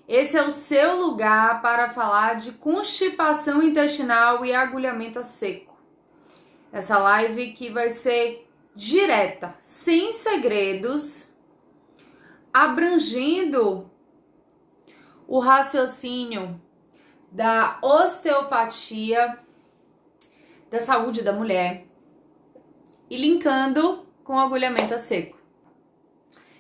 Esse é o seu lugar para falar de constipação intestinal e agulhamento a seco. Essa live que vai ser direta, sem segredos, abrangendo o raciocínio da osteopatia, da saúde da mulher e linkando com o agulhamento a seco.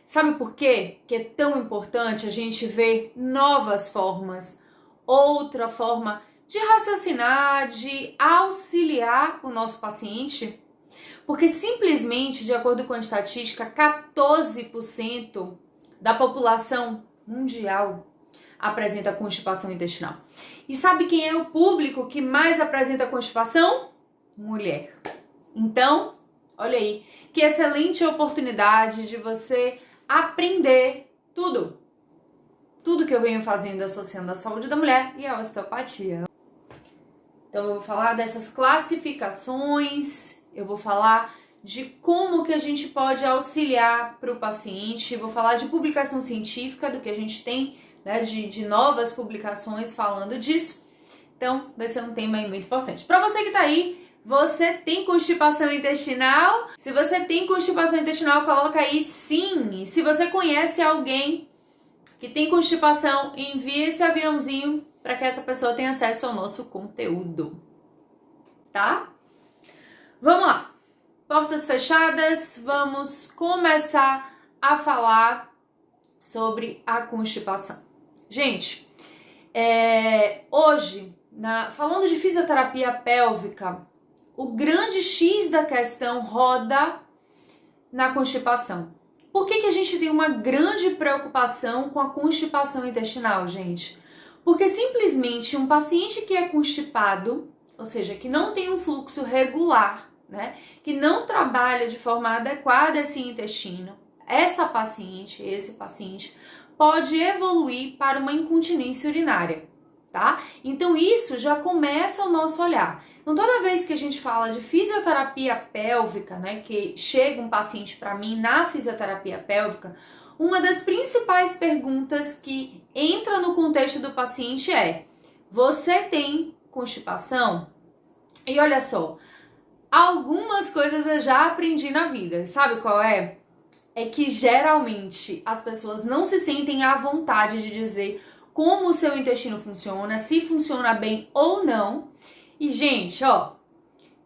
Sabe por quê que é tão importante a gente ver novas formas, outra forma de raciocinar, de auxiliar o nosso paciente? Porque simplesmente, de acordo com a estatística, 14% da população mundial apresenta constipação intestinal. E sabe quem é o público que mais apresenta constipação? Mulher. Então, olha aí, que excelente oportunidade de você aprender tudo que eu venho fazendo associando a saúde da mulher e a osteopatia. Então eu vou falar dessas classificações, eu vou falar de como que a gente pode auxiliar para o paciente, vou falar de publicação científica, do que a gente tem, né, de novas publicações falando disso. Então vai ser um tema aí muito importante. Para você que tá aí, você tem constipação intestinal? Se você tem constipação intestinal, coloca aí sim. Se você conhece alguém que tem constipação, envie esse aviãozinho para que essa pessoa tenha acesso ao nosso conteúdo, tá? Vamos lá. Portas fechadas, vamos começar a falar sobre a constipação. Gente, hoje, falando de fisioterapia pélvica, o grande X da questão roda na constipação. Por que a gente tem uma grande preocupação com a constipação intestinal, gente? Porque simplesmente um paciente que é constipado, ou seja, que não tem um fluxo regular, né, que não trabalha de forma adequada esse intestino, esse paciente pode evoluir para uma incontinência urinária, tá? Então isso já começa o nosso olhar. Então toda vez que a gente fala de fisioterapia pélvica, né, que chega um paciente para mim na fisioterapia pélvica, uma das principais perguntas que entra no contexto do paciente é: você tem constipação? E olha só, algumas coisas eu já aprendi na vida. Sabe qual é? É que geralmente as pessoas não se sentem à vontade de dizer como o seu intestino funciona, se funciona bem ou não. E, gente, ó,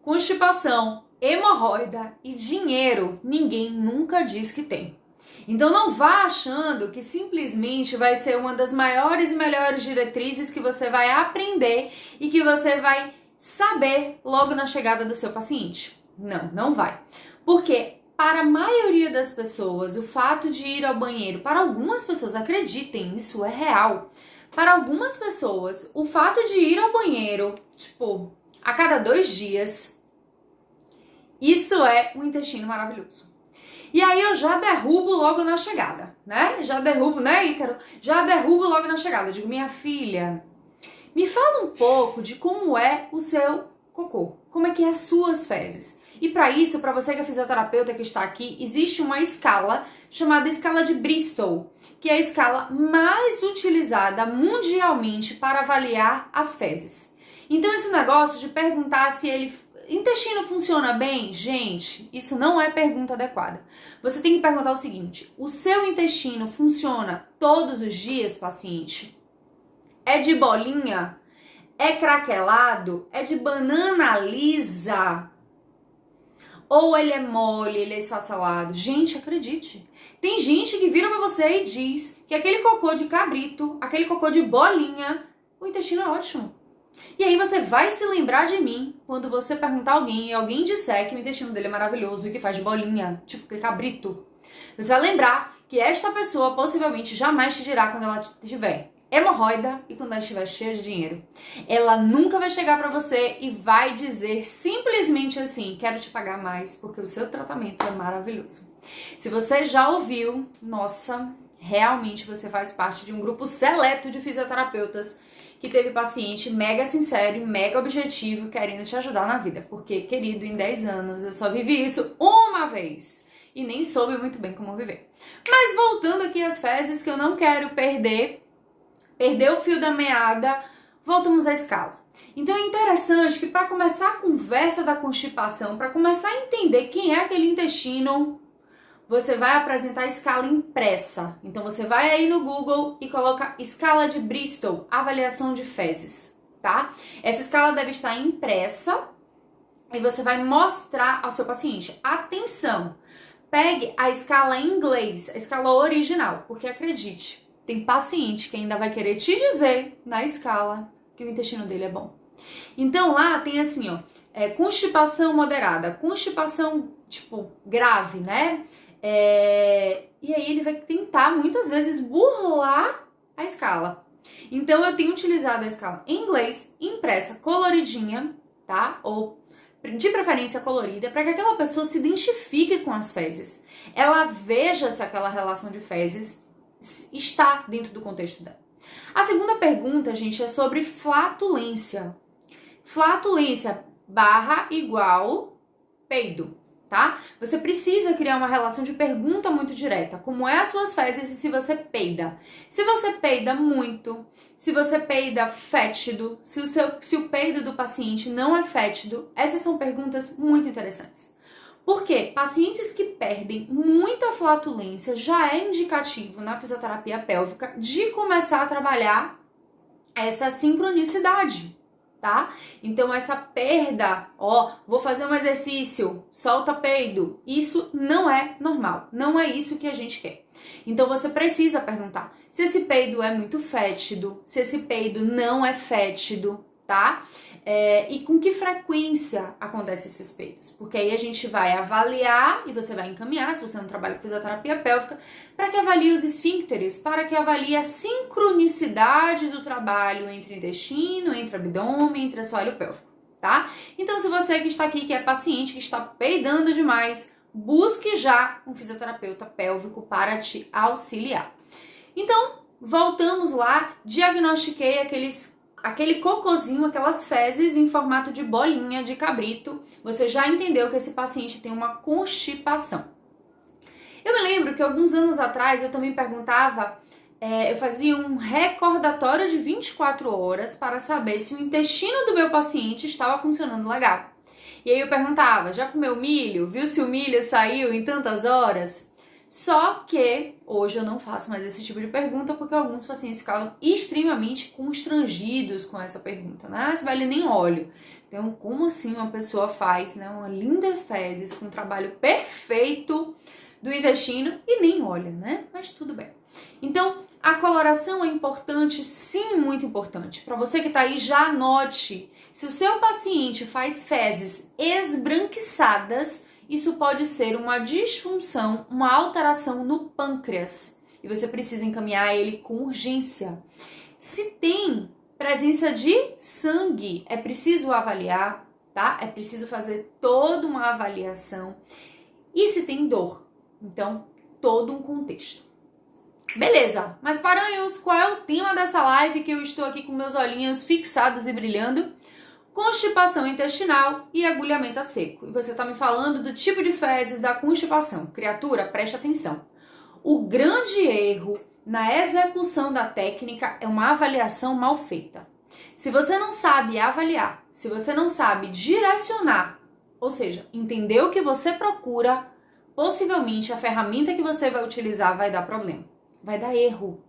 constipação, hemorroida e dinheiro, ninguém nunca diz que tem. Então não vá achando que simplesmente vai ser uma das maiores e melhores diretrizes que você vai aprender e que você vai saber logo na chegada do seu paciente. Não, não vai. Porque para a maioria das pessoas, o fato de ir ao banheiro, para algumas pessoas, acreditem, isso é real. Para algumas pessoas, o fato de ir ao banheiro, tipo, a cada 2 dias, isso é um intestino maravilhoso. E aí eu já derrubo logo na chegada, né? Já derrubo, né, Ícaro? Já derrubo logo na chegada. Digo, minha filha, me fala um pouco de como é o seu cocô, como é que é as suas fezes. E para isso, para você que é fisioterapeuta que está aqui, existe uma escala chamada escala de Bristol, que é a escala mais utilizada mundialmente para avaliar as fezes. Então esse negócio de perguntar se intestino funciona bem, gente, isso não é pergunta adequada. Você tem que perguntar o seguinte: o seu intestino funciona todos os dias, paciente? É de bolinha? É craquelado? É de banana lisa? Ou ele é mole, ele é esfacelado? Gente, acredite. Tem gente que vira pra você e diz que aquele cocô de cabrito, aquele cocô de bolinha, o intestino é ótimo. E aí você vai se lembrar de mim quando você perguntar a alguém e alguém disser que o intestino dele é maravilhoso e que faz de bolinha, tipo que cabrito. Você vai lembrar que esta pessoa possivelmente jamais te dirá quando ela tiver hemorroida e quando ela estiver cheia de dinheiro. Ela nunca vai chegar pra você e vai dizer simplesmente assim: quero te pagar mais porque o seu tratamento é maravilhoso. Se você já ouviu, nossa, realmente você faz parte de um grupo seleto de fisioterapeutas que teve paciente mega sincero e mega objetivo querendo te ajudar na vida. Porque, querido, em 10 anos eu só vivi isso uma vez e nem soube muito bem como viver. Mas voltando aqui às fezes, que eu não quero perder Perdeu o fio da meada, voltamos à escala. Então é interessante que para começar a conversa da constipação, para começar a entender quem é aquele intestino, você vai apresentar a escala impressa. Então você vai aí no Google e coloca escala de Bristol, avaliação de fezes, tá? Essa escala deve estar impressa e você vai mostrar ao seu paciente. Atenção, pegue a escala em inglês, a escala original, porque acredite, tem paciente que ainda vai querer te dizer na escala que o intestino dele é bom. Então lá tem assim, ó, constipação moderada, constipação tipo grave, né? E aí ele vai tentar muitas vezes burlar a escala. Então eu tenho utilizado a escala em inglês, impressa, coloridinha, tá? Ou de preferência colorida, para que aquela pessoa se identifique com as fezes. Ela veja se aquela relação de fezes está dentro do contexto dela. A segunda pergunta, gente, é sobre flatulência. Flatulência barra igual peido, tá? Você precisa criar uma relação de pergunta muito direta. Como é as suas fezes e se você peida? Se você peida muito, se você peida fétido, se o peido do paciente não é fétido, essas são perguntas muito interessantes. Porque pacientes que perdem muita flatulência já é indicativo na fisioterapia pélvica de começar a trabalhar essa sincronicidade, tá? Então essa perda, vou fazer um exercício, solta peido, isso não é normal, não é isso que a gente quer. Então você precisa perguntar se esse peido é muito fétido, se esse peido não é fétido, tá? E com que frequência acontecem esses peidos? Porque aí a gente vai avaliar e você vai encaminhar, se você não trabalha com fisioterapia pélvica, para que avalie os esfíncteres, para que avalie a sincronicidade do trabalho entre intestino, entre abdômen, entre assoalho pélvico, tá? Então, se você que está aqui, que é paciente, que está peidando demais, busque já um fisioterapeuta pélvico para te auxiliar. Então, voltamos lá, diagnostiquei aquele cocôzinho, aquelas fezes em formato de bolinha de cabrito. Você já entendeu que esse paciente tem uma constipação. Eu me lembro que alguns anos atrás eu também perguntava, eu fazia um recordatório de 24 horas para saber se o intestino do meu paciente estava funcionando legal. E aí eu perguntava, já comeu milho? Viu se o milho saiu em tantas horas? Só que hoje eu não faço mais esse tipo de pergunta porque alguns pacientes ficavam extremamente constrangidos com essa pergunta, né? Ah, Sibeli, nem olho. Então, como assim uma pessoa faz, né, uma lindas fezes com um trabalho perfeito do intestino e nem olha, né? Mas tudo bem. Então, a coloração é importante, sim, muito importante. Para você que tá aí, já anote. Se o seu paciente faz fezes esbranquiçadas, isso pode ser uma disfunção, uma alteração no pâncreas e você precisa encaminhar ele com urgência. Se tem presença de sangue, é preciso avaliar, tá? É preciso fazer toda uma avaliação. E se tem dor, então todo um contexto. Beleza, mas Paranhos, qual é o tema dessa live que eu estou aqui com meus olhinhos fixados e brilhando? Constipação intestinal e agulhamento a seco. E você está me falando do tipo de fezes da constipação. Criatura, preste atenção. O grande erro na execução da técnica é uma avaliação mal feita. Se você não sabe avaliar, se você não sabe direcionar, ou seja, entender o que você procura, possivelmente a ferramenta que você vai utilizar vai dar problema, vai dar erro.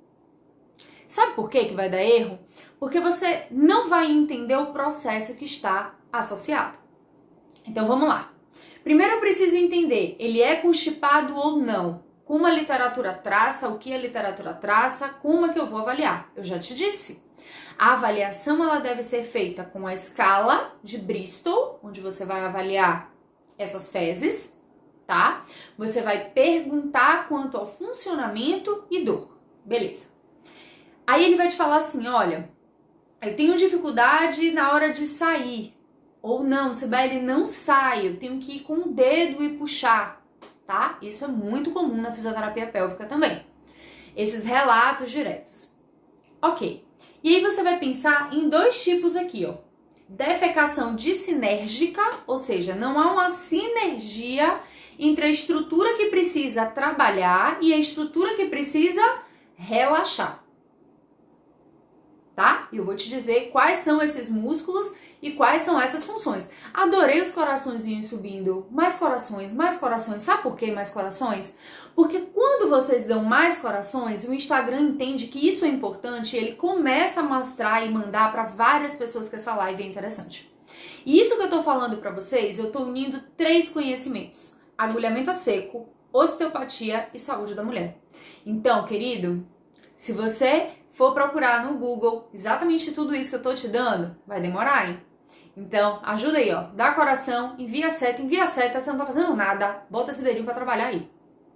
Sabe por que vai dar erro? Porque você não vai entender o processo que está associado. Então vamos lá. Primeiro eu preciso entender, ele é constipado ou não? Como a literatura traça, o que a literatura traça, como é que eu vou avaliar? Eu já te disse. A avaliação ela deve ser feita com a escala de Bristol, onde você vai avaliar essas fezes, tá? Você vai perguntar quanto ao funcionamento e dor. Beleza. Aí ele vai te falar assim, olha, eu tenho dificuldade na hora de sair. Ou não, Sibeli, não sai, eu tenho que ir com o dedo e puxar, tá? Isso é muito comum na fisioterapia pélvica também. Esses relatos diretos. Ok. E aí você vai pensar em dois tipos aqui, ó. Defecação dissinérgica, ou seja, não há uma sinergia entre a estrutura que precisa trabalhar e a estrutura que precisa relaxar. tá? E eu vou te dizer quais são esses músculos e quais são essas funções. Adorei os coraçõezinhos subindo. Mais corações, mais corações. Sabe por que mais corações? Porque quando vocês dão mais corações, o Instagram entende que isso é importante e ele começa a mostrar e mandar para várias pessoas que essa live é interessante. E isso que eu tô falando para vocês, eu tô unindo 3 conhecimentos: agulhamento a seco, osteopatia e saúde da mulher. Então, querido, se você for procurar no Google exatamente tudo isso que eu tô te dando, vai demorar, hein? Então, ajuda aí, ó. Dá coração, envia seta, você não tá fazendo nada. Bota esse dedinho pra trabalhar aí.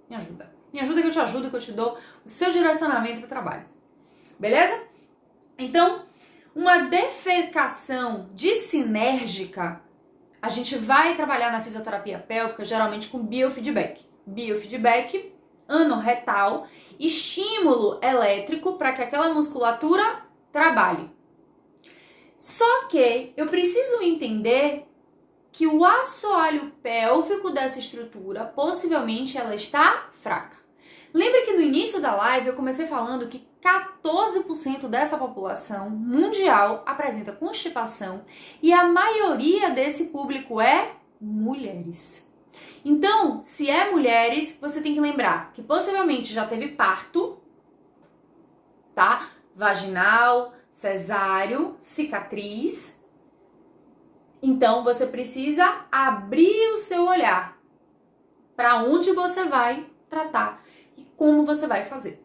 Me ajuda. Me ajuda que eu te ajudo, que eu te dou o seu direcionamento pro trabalho. Beleza? Então, uma defecação dissinérgica, a gente vai trabalhar na fisioterapia pélvica geralmente com biofeedback. Biofeedback anorretal, estímulo elétrico para que aquela musculatura trabalhe. Só que eu preciso entender que o assoalho pélvico dessa estrutura, possivelmente ela está fraca. Lembra que no início da live eu comecei falando que 14% dessa população mundial apresenta constipação e a maioria desse público é mulheres. Então, se é mulheres, você tem que lembrar que possivelmente já teve parto, tá? Vaginal, cesáreo, cicatriz. Então, você precisa abrir o seu olhar para onde você vai tratar e como você vai fazer.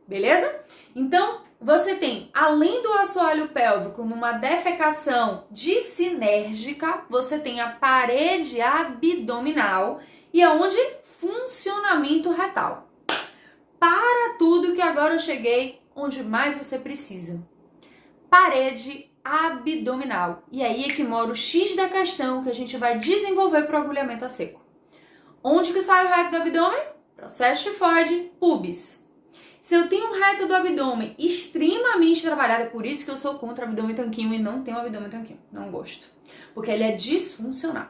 Beleza? Então, você tem, além do assoalho pélvico, numa defecação dissinérgica, você tem a parede abdominal e aonde? Funcionamento retal. Para tudo que agora eu cheguei onde mais você precisa. Parede abdominal. E aí é que mora o X da questão que a gente vai desenvolver para o agulhamento a seco. Onde que sai o reto do abdômen? Processo tifoide, pubis. Se eu tenho um reto do abdômen extremamente trabalhado, é por isso que eu sou contra o abdômen tanquinho e não tenho abdômen tanquinho. Não gosto. Porque ele é disfuncional.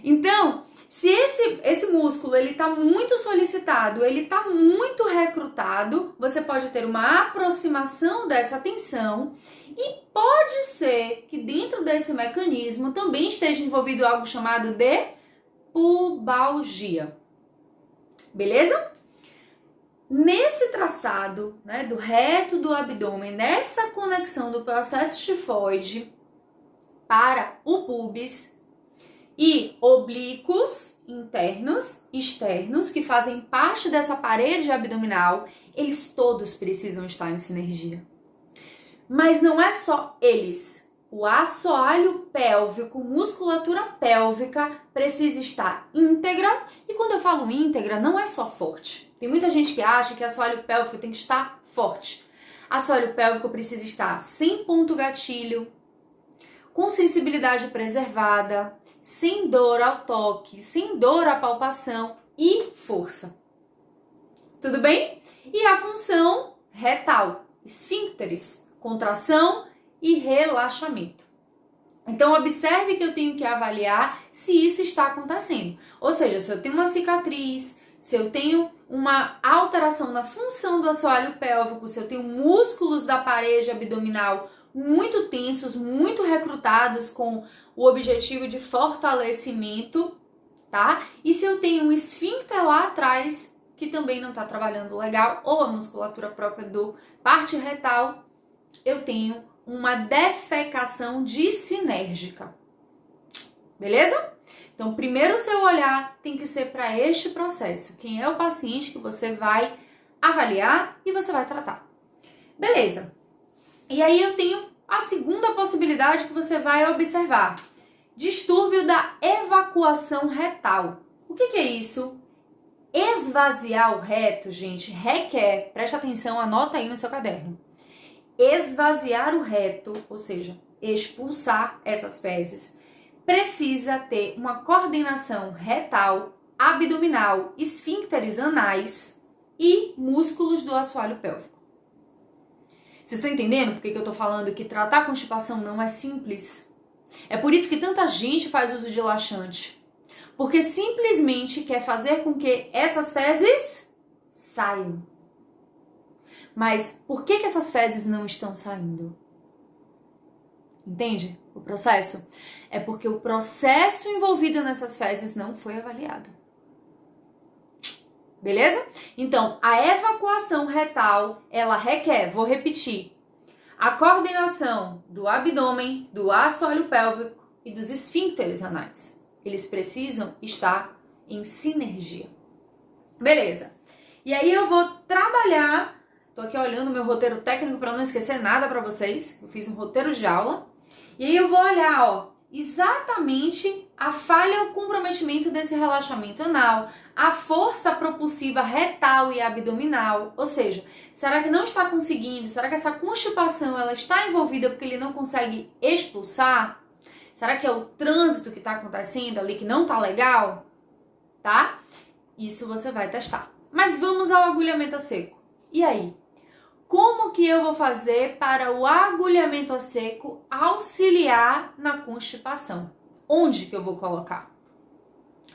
Então, se esse músculo ele tá muito solicitado, ele tá muito recrutado, você pode ter uma aproximação dessa tensão e pode ser que dentro desse mecanismo também esteja envolvido algo chamado de pubalgia. Beleza? Nesse traçado, né, do reto do abdômen, nessa conexão do processo tifoide para o pubis e oblíquos internos, externos, que fazem parte dessa parede abdominal, eles todos precisam estar em sinergia. Mas não é só eles. O assoalho pélvico, musculatura pélvica, precisa estar íntegra. E quando eu falo íntegra, não é só forte. Tem muita gente que acha que assoalho pélvico tem que estar forte. Assoalho pélvico precisa estar sem ponto gatilho, com sensibilidade preservada, sem dor ao toque, sem dor à palpação e força. Tudo bem? E a função retal, esfíncteres, contração e relaxamento. Então, observe que eu tenho que avaliar se isso está acontecendo. Ou seja, se eu tenho uma cicatriz, se eu tenho uma alteração na função do assoalho pélvico, se eu tenho músculos da parede abdominal muito tensos, muito recrutados com o objetivo de fortalecimento, tá? E se eu tenho um esfíncter lá atrás que também não está trabalhando legal, ou a musculatura própria do parte retal, eu tenho uma defecação dissinérgica. Beleza? Então, primeiro o seu olhar tem que ser para este processo. Quem é o paciente que você vai avaliar e você vai tratar. Beleza. E aí eu tenho a segunda possibilidade que você vai observar. Distúrbio da evacuação retal. O que é isso? Esvaziar o reto, gente, requer, presta atenção, anota aí no seu caderno. Esvaziar o reto, ou seja, expulsar essas fezes, precisa ter uma coordenação retal, abdominal, esfíncteres anais e músculos do assoalho pélvico. Vocês estão entendendo por que eu tô falando que tratar constipação não é simples? É por isso que tanta gente faz uso de laxante. Porque simplesmente quer fazer com que essas fezes saiam. Mas por que essas fezes não estão saindo? Entende o processo? É porque o processo envolvido nessas fezes não foi avaliado. Beleza? Então, a evacuação retal, ela requer, vou repetir, a coordenação do abdômen, do assoalho pélvico e dos esfíncteres anais. Eles precisam estar em sinergia. Beleza. E aí eu vou trabalhar, tô aqui olhando meu roteiro técnico para não esquecer nada para vocês. Eu fiz um roteiro de aula. E aí eu vou olhar, ó, exatamente a falha ou comprometimento desse relaxamento anal, a força propulsiva retal e abdominal, ou seja, será que não está conseguindo? Será que essa constipação ela está envolvida porque ele não consegue expulsar? Será que é o trânsito que está acontecendo ali que não está legal? Tá? Isso você vai testar. Mas vamos ao agulhamento a seco. E aí? Como que eu vou fazer para o agulhamento a seco auxiliar na constipação? Onde que eu vou colocar?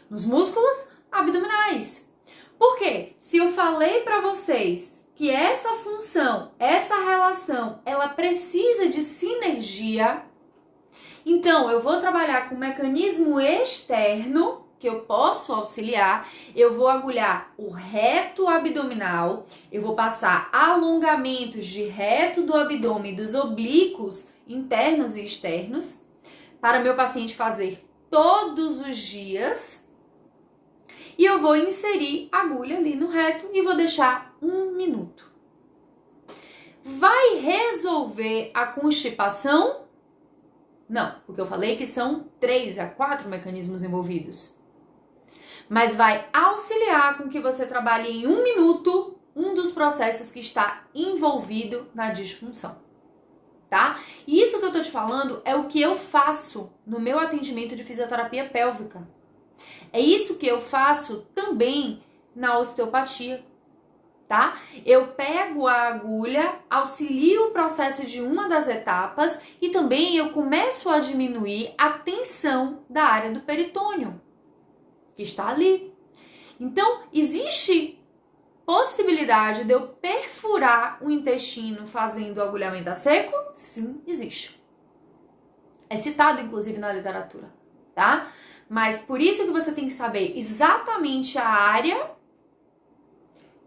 Nos músculos abdominais. Por quê? Se eu falei para vocês que essa função, essa relação, ela precisa de sinergia, então eu vou trabalhar com um mecanismo externo que eu posso auxiliar, eu vou agulhar o reto abdominal, eu vou passar alongamentos de reto do abdômen, dos oblíquos internos e externos, para meu paciente fazer todos os dias, e eu vou inserir a agulha ali no reto e vou deixar 1 minuto. Vai resolver a constipação? Não, porque eu falei que são 3 a 4 mecanismos envolvidos. Mas vai auxiliar com que você trabalhe em 1 minuto um dos processos que está envolvido na disfunção, tá? E isso que eu tô te falando é o que eu faço no meu atendimento de fisioterapia pélvica. É isso que eu faço também na osteopatia, tá? Eu pego a agulha, auxilio o processo de uma das etapas e também eu começo a diminuir a tensão da área do peritônio, que está ali. Então, existe possibilidade de eu perfurar o intestino fazendo agulhamento a seco? Sim, existe. É citado, inclusive, na literatura, tá? Mas por isso que você tem que saber exatamente a área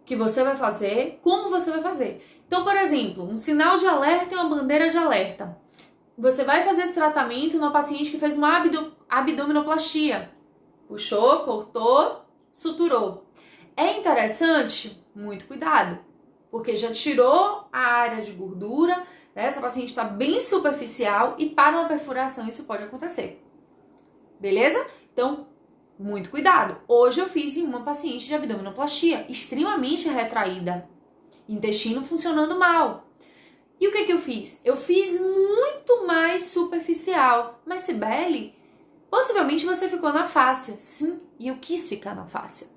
que você vai fazer, como você vai fazer. Então, por exemplo, um sinal de alerta e uma bandeira de alerta. Você vai fazer esse tratamento numa paciente que fez uma abdominoplastia. Puxou, cortou, suturou. É interessante? Muito cuidado, porque já tirou a área de gordura, né? Essa paciente está bem superficial e para uma perfuração isso pode acontecer. Beleza? Então, muito cuidado. Hoje eu fiz em uma paciente de abdominoplastia, extremamente retraída, intestino funcionando mal. E o que eu fiz? Eu fiz muito mais superficial, mas Cibele, possivelmente você ficou na fáscia. Sim, e eu quis ficar na fáscia.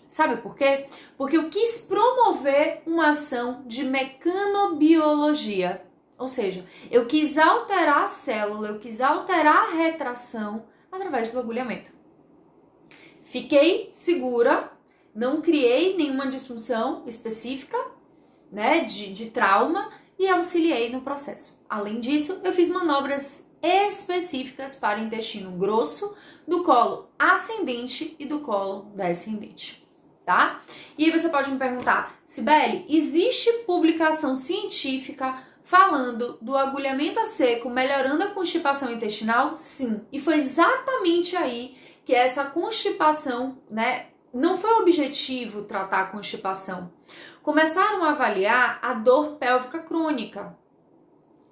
Sabe por quê? Porque eu quis promover uma ação de mecanobiologia. Ou seja, eu quis alterar a célula, eu quis alterar a retração através do agulhamento. Fiquei segura, não criei nenhuma disfunção específica, né, de trauma e auxiliei no processo. Além disso, eu fiz manobras específicas para o intestino grosso, do colo ascendente e do colo descendente, tá? E aí você pode me perguntar, Cibele, existe publicação científica falando do agulhamento a seco melhorando a constipação intestinal? Sim, e foi exatamente aí que essa constipação, né, não foi o objetivo tratar a constipação. Começaram a avaliar a dor pélvica crônica.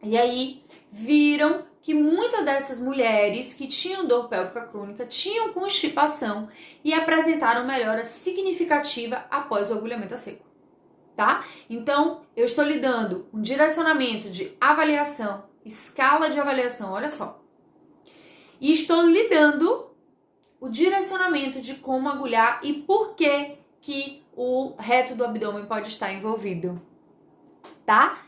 E aí viram que muitas dessas mulheres que tinham dor pélvica crônica tinham constipação e apresentaram melhora significativa após o agulhamento a seco, tá? Então, eu estou lhe dando um direcionamento de avaliação, escala de avaliação, olha só. E estou lhe dando o direcionamento de como agulhar e por que o reto do abdômen pode estar envolvido, tá?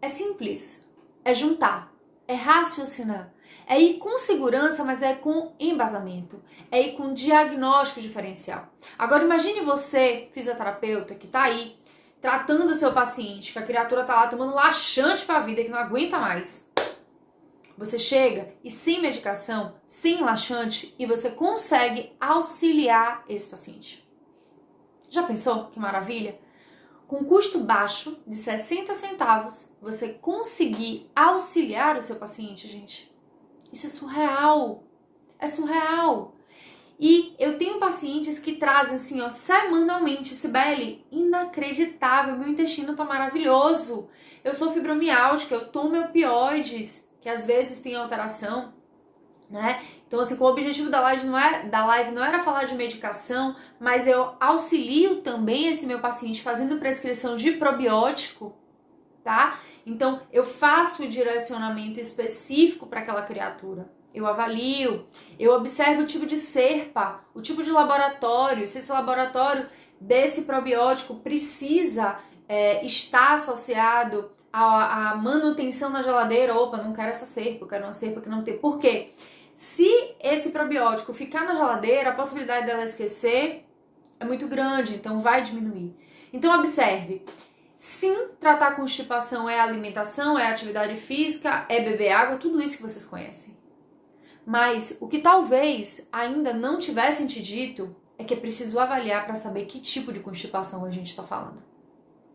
É simples, é juntar, é raciocinar, é ir com segurança, mas é com embasamento, é ir com diagnóstico diferencial. Agora imagine você, fisioterapeuta, que tá aí tratando o seu paciente, que a criatura tá lá tomando laxante pra vida, que não aguenta mais. Você chega e sem medicação, sem laxante, e você consegue auxiliar esse paciente. Já pensou? Que maravilha? Com custo baixo, de 60 centavos, você conseguir auxiliar o seu paciente, gente. Isso é surreal. É surreal. E eu tenho pacientes que trazem assim, ó, semanalmente, Sibeli, inacreditável, meu intestino tá maravilhoso. Eu sou fibromialgica, eu tomo opioides, que às vezes tem alteração, né? Então, assim, o objetivo da live não era falar de medicação, mas eu auxilio também esse meu paciente fazendo prescrição de probiótico, tá? Então, eu faço o direcionamento específico para aquela criatura. Eu avalio, eu observo o tipo de cepa, o tipo de laboratório, se esse laboratório desse probiótico precisa estar associado à manutenção na geladeira. Opa, não quero essa cepa, eu quero uma cepa que não tem. Por quê? Se esse probiótico ficar na geladeira, a possibilidade dela esquecer é muito grande, então vai diminuir. Então observe, sim, tratar constipação é alimentação, é atividade física, é beber água, tudo isso que vocês conhecem. Mas o que talvez ainda não tivessem te dito é que é preciso avaliar para saber que tipo de constipação a gente está falando,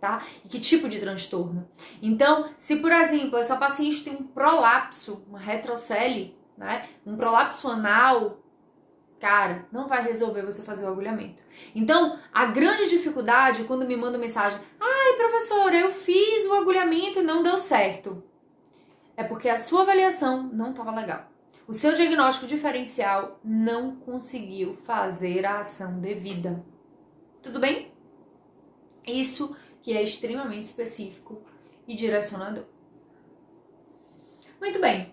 tá? E que tipo de transtorno. Então, se por exemplo, essa paciente tem um prolapso, uma retrocele, né? Um prolapso anal, cara, não vai resolver você fazer o agulhamento. Então, a grande dificuldade quando me manda mensagem: ai, professora, eu fiz o agulhamento e não deu certo. É porque a sua avaliação não estava legal. O seu diagnóstico diferencial não conseguiu fazer a ação devida. Tudo bem? Isso que é extremamente específico e direcionador. Muito bem.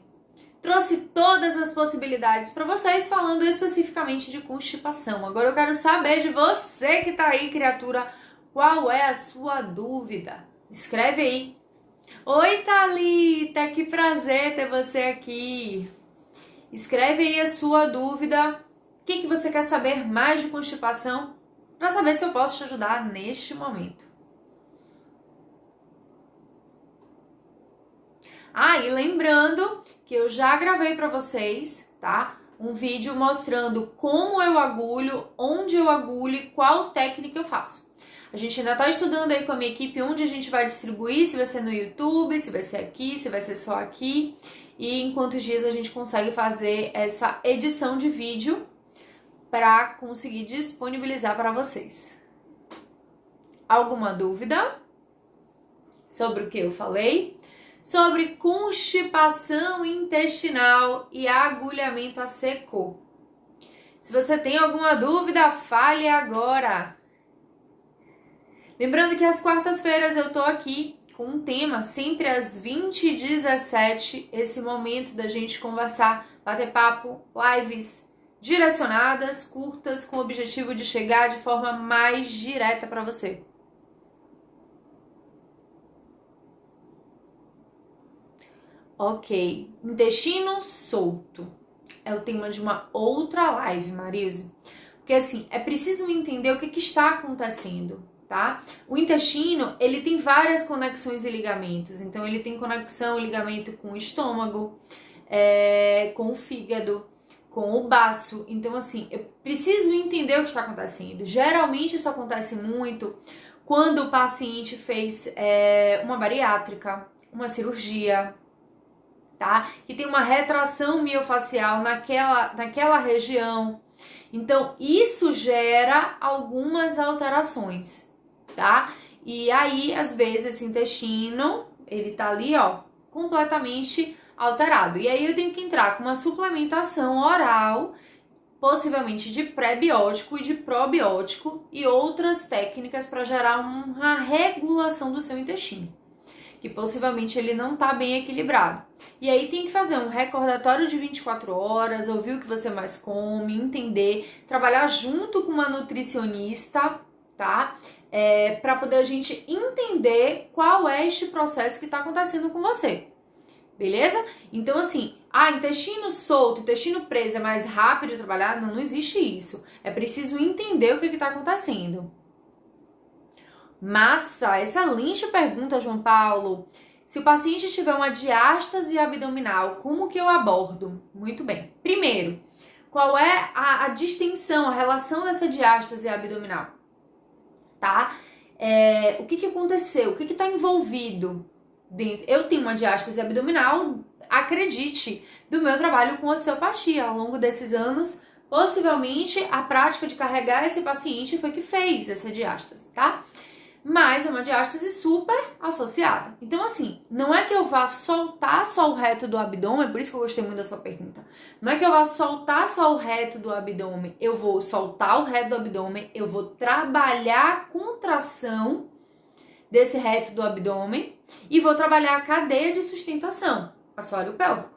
Trouxe todas as possibilidades para vocês, falando especificamente de constipação. Agora eu quero saber de você que tá aí, criatura, qual é a sua dúvida? Escreve aí. Oi, Thalita, que prazer ter você aqui. Escreve aí a sua dúvida. O que você quer saber mais de constipação? Para saber se eu posso te ajudar neste momento. Ah, e lembrando que eu já gravei para vocês, tá? Um vídeo mostrando como eu agulho, onde eu agulho e qual técnica eu faço. A gente ainda tá estudando aí com a minha equipe onde a gente vai distribuir, se vai ser no YouTube, se vai ser aqui, se vai ser só aqui. E em quantos dias a gente consegue fazer essa edição de vídeo para conseguir disponibilizar para vocês. Alguma dúvida sobre o que eu falei? Sobre constipação intestinal e agulhamento a seco. Se você tem alguma dúvida, fale agora. Lembrando que às quartas-feiras eu tô aqui com um tema, sempre às 20h17, esse momento da gente conversar, bater papo, lives direcionadas, curtas, com o objetivo de chegar de forma mais direta para você. Ok, intestino solto é o tema de uma outra live, Marilze. Porque assim, é preciso entender o que está acontecendo, tá? O intestino, ele tem várias conexões e ligamentos. Então, ele tem conexão e ligamento com o estômago, com o fígado, com o baço. Então, assim, eu preciso entender o que está acontecendo. Geralmente, isso acontece muito quando o paciente fez uma bariátrica, uma cirurgia, tá? Que tem uma retração miofacial naquela região. Então, isso gera algumas alterações, tá? E aí, às vezes, esse intestino, ele tá ali, ó, completamente alterado. E aí eu tenho que entrar com uma suplementação oral, possivelmente de pré-biótico e de probiótico e outras técnicas para gerar uma regulação do seu intestino, que possivelmente ele não tá bem equilibrado. E aí tem que fazer um recordatório de 24 horas, ouvir o que você mais come, entender, trabalhar junto com uma nutricionista, tá? Para poder a gente entender qual é este processo que tá acontecendo com você. Beleza? Então assim, intestino solto, intestino preso é mais rápido de trabalhar? Não existe isso. É preciso entender o que tá acontecendo. Massa! Excelente pergunta, João Paulo. Se o paciente tiver uma diástase abdominal, como que eu abordo? Muito bem. Primeiro, qual é a distensão, a relação dessa diástase abdominal? Tá? O que aconteceu? O que está envolvido dentro? Eu tenho uma diástase abdominal, acredite, do meu trabalho com osteopatia. Ao longo desses anos, possivelmente, a prática de carregar esse paciente foi que fez essa diástase, tá? Mas é uma diástase super associada. Então, assim, não é que eu vá soltar só o reto do abdômen, por isso que eu gostei muito da sua pergunta. Não é que eu vá soltar só o reto do abdômen, eu vou soltar o reto do abdômen, eu vou trabalhar a contração desse reto do abdômen e vou trabalhar a cadeia de sustentação, assoalho pélvico.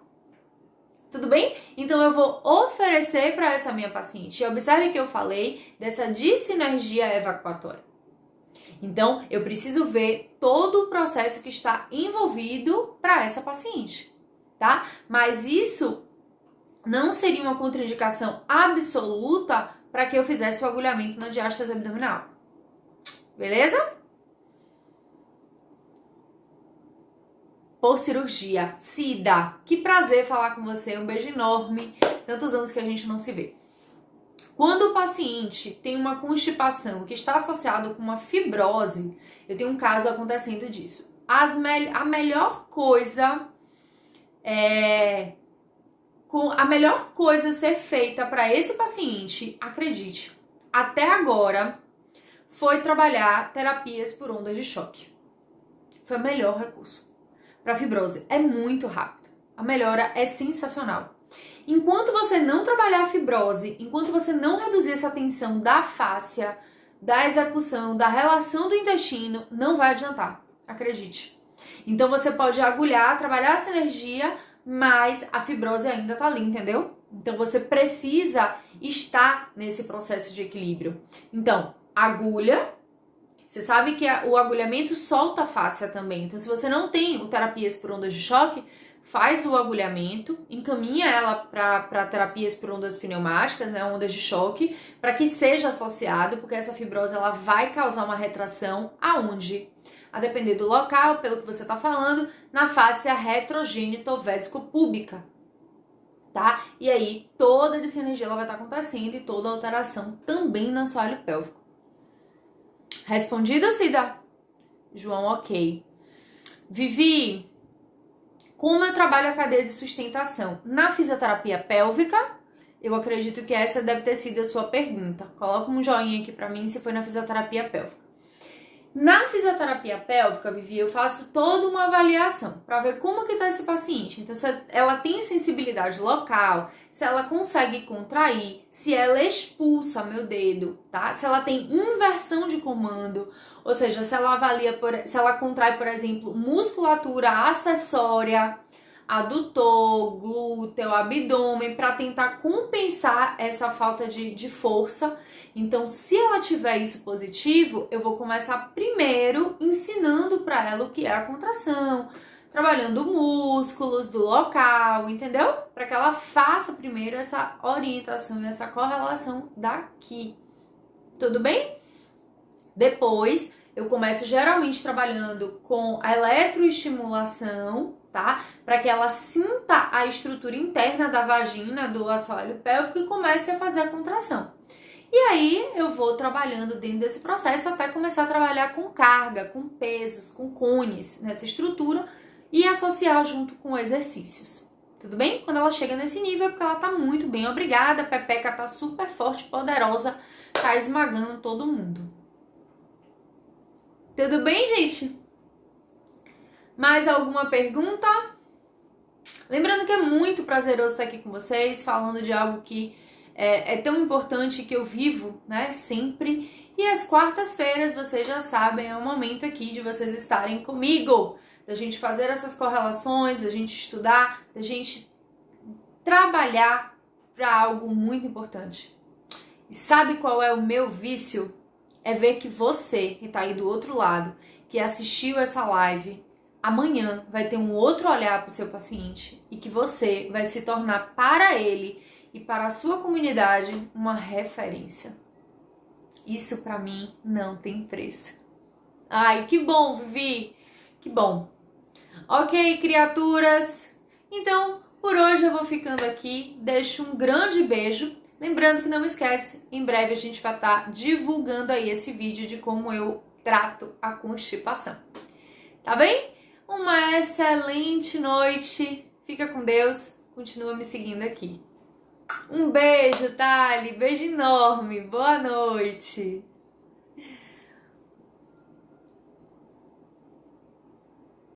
Tudo bem? Então eu vou oferecer para essa minha paciente. E observe que eu falei dessa dissinergia evacuatória. Então, eu preciso ver todo o processo que está envolvido para essa paciente, tá? Mas isso não seria uma contraindicação absoluta para que eu fizesse o agulhamento na diástase abdominal. Beleza? Por cirurgia. Cida, que prazer falar com você. Um beijo enorme. Tantos anos que a gente não se vê. Quando o paciente tem uma constipação que está associado com uma fibrose, eu tenho um caso acontecendo disso. A melhor coisa a ser feita para esse paciente, acredite, até agora, foi trabalhar terapias por ondas de choque. Foi o melhor recurso para fibrose. É muito rápido. A melhora é sensacional. Enquanto você não trabalhar a fibrose, enquanto você não reduzir essa tensão da fáscia, da execução, da relação do intestino, não vai adiantar, acredite. Então você pode agulhar, trabalhar essa energia, mas a fibrose ainda tá ali, entendeu? Então você precisa estar nesse processo de equilíbrio. Então, agulha. Você sabe que o agulhamento solta a fáscia também. Então, se você não tem terapias por ondas de choque, faz o agulhamento, encaminha ela para terapias por ondas pneumáticas, né, ondas de choque, para que seja associado, porque essa fibrose ela vai causar uma retração aonde? A depender do local, pelo que você está falando, na fáscia retrogênito-vésico-púbica, tá? E aí toda essa energia ela vai estar acontecendo e toda alteração também no assoalho pélvico. Respondido, Cida? João, ok. Vivi, como eu trabalho a cadeia de sustentação? Na fisioterapia pélvica, eu acredito que essa deve ter sido a sua pergunta. Coloca um joinha aqui pra mim se foi na fisioterapia pélvica. Na fisioterapia pélvica, Vivi, eu faço toda uma avaliação para ver como que tá esse paciente. Então, se ela tem sensibilidade local, se ela consegue contrair, se ela expulsa meu dedo, tá? Se ela tem inversão de comando, ou seja, se ela se ela contrai, por exemplo, musculatura acessória, adutor, glúteo, abdômen, para tentar compensar essa falta de força. Então, se ela tiver isso positivo, eu vou começar primeiro ensinando para ela o que é a contração, trabalhando músculos do local, entendeu? Para que ela faça primeiro essa orientação e essa correlação daqui. Tudo bem? Depois, eu começo geralmente trabalhando com a eletroestimulação, tá? Para que ela sinta a estrutura interna da vagina, do assoalho pélvico e comece a fazer a contração. E aí eu vou trabalhando dentro desse processo até começar a trabalhar com carga, com pesos, com cones nessa estrutura e associar junto com exercícios. Tudo bem? Quando ela chega nesse nível é porque ela tá muito bem, obrigada, a pepeca tá super forte, poderosa, tá esmagando todo mundo. Tudo bem, gente? Mais alguma pergunta? Lembrando que é muito prazeroso estar aqui com vocês, falando de algo que é tão importante que eu vivo, né, sempre. E às quartas-feiras, vocês já sabem, é o momento aqui de vocês estarem comigo, da gente fazer essas correlações, da gente estudar, da gente trabalhar para algo muito importante. E sabe qual é o meu vício? É ver que você, que tá aí do outro lado, que assistiu essa live, amanhã vai ter um outro olhar para o seu paciente e que você vai se tornar para ele e para a sua comunidade uma referência. Isso para mim não tem preço. Ai, que bom, Vivi. Que bom. Ok, criaturas. Então, por hoje eu vou ficando aqui. Deixo um grande beijo. Lembrando que não esquece, em breve a gente vai estar divulgando aí esse vídeo de como eu trato a constipação. Tá bem? Uma excelente noite. Fica com Deus. Continua me seguindo aqui. Um beijo, Thali. Beijo enorme. Boa noite.